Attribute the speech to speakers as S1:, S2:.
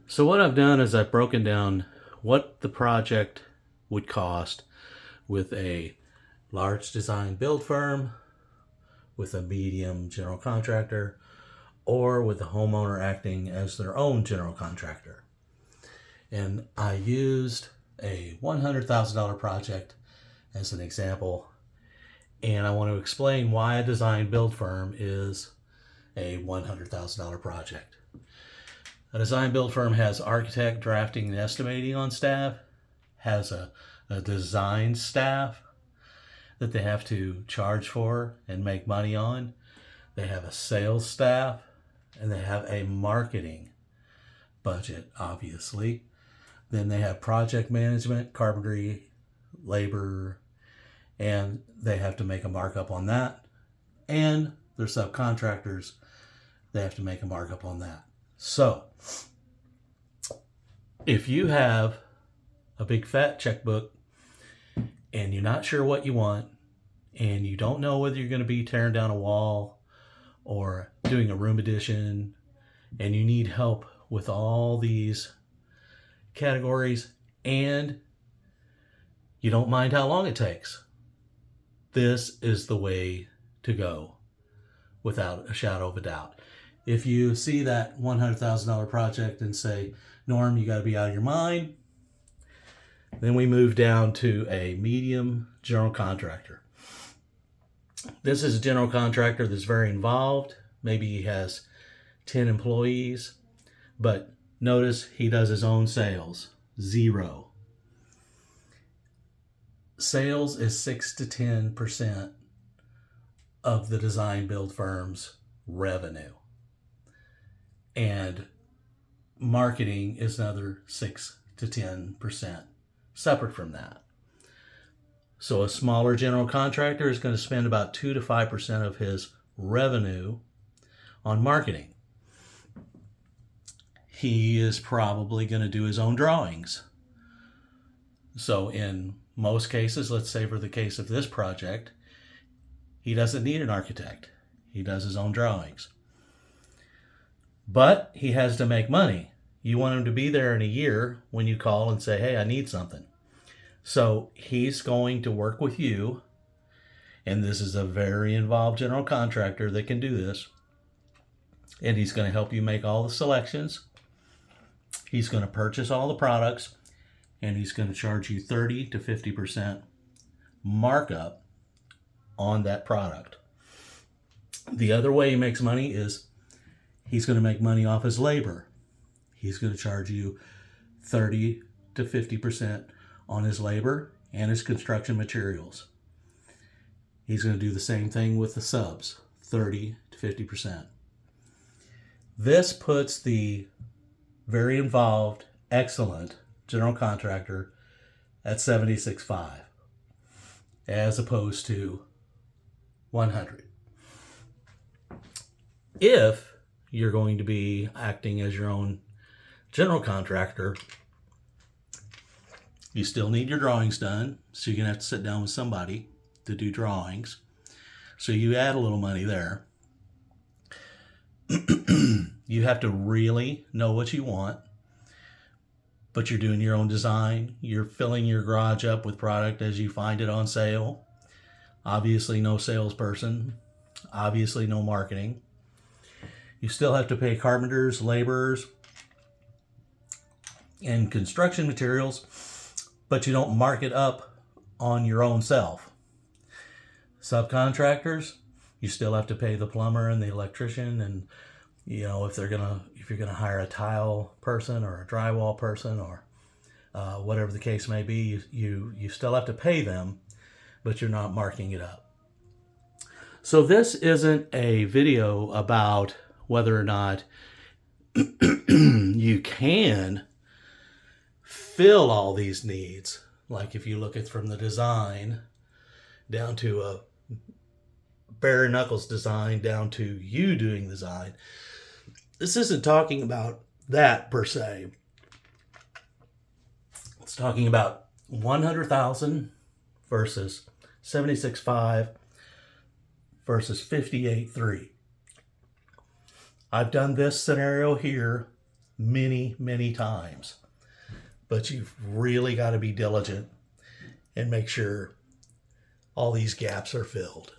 S1: So what I've done is I've broken down what the project would cost with a large design build firm, with a medium general contractor, or with the homeowner acting as their own general contractor. And I used a $100,000 project as an example, and I want to explain why a design build firm is a $100,000 project. A design build firm has architect, drafting, and estimating on staff, has a design staff that they have to charge for and make money on. They have a sales staff, and they have a marketing budget, obviously. Then they have project management, carpentry, labor, and they have to make a markup on that. And their subcontractors, they have to make a markup on that. So, if you have a big fat checkbook and you're not sure what you want, and you don't know whether you're going to be tearing down a wall or doing a room addition, and you need help with all these categories, and you don't mind how long it takes, this is the way to go without a shadow of a doubt. If you see that $100,000 project and say, Norm, you got to be out of your mind, then we move down to a medium general contractor. This is a general contractor that's very involved. Maybe he has 10 employees, but notice he does his own sales, 0. Sales is 6 to 10% of the design build firm's revenue. And marketing is another 6 to 10% separate from that. So a smaller general contractor is going to spend about 2 to 5% of his revenue on marketing. He is probably going to do his own drawings. So in most cases, let's say for the case of this project, he doesn't need an architect. He does his own drawings. But he has to make money. You want him to be there in a year when you call and say, hey, I need something. So he's going to work with you, and this is a very involved general contractor that can do this, and he's going to help you make all the selections. He's going to purchase all the products, and he's going to charge you 30 to 50% markup on that product. The other way he makes money is he's going to make money off his labor. He's going to charge you 30 to 50% on his labor and his construction materials. He's going to do the same thing with the subs, 30 to 50%. This puts the very involved, excellent general contractor at 76.5 as opposed to 100. If you're going to be acting as your own general contractor, you still need your drawings done, so you're going to have to sit down with somebody to do drawings. So you add a little money there. You have to really know what you want, but you're doing your own design. You're filling your garage up with product as you find it on sale. Obviously, no salesperson. Obviously, no marketing. You still have to pay carpenters, laborers, and construction materials, but you don't mark it up on your own self. Subcontractors, you still have to pay the plumber and the electrician, and if you're gonna hire a tile person or a drywall person or whatever the case may be, you still have to pay them, but you're not marking it up. So this isn't a video about whether or not you can fill all these needs. Like if you look at from the design down to a bare knuckles design down to you doing design. This isn't talking about that per se. It's talking about 100,000 versus 76.5 versus 58.3. I've done this scenario here many, many times. But you've really got to be diligent and make sure all these gaps are filled.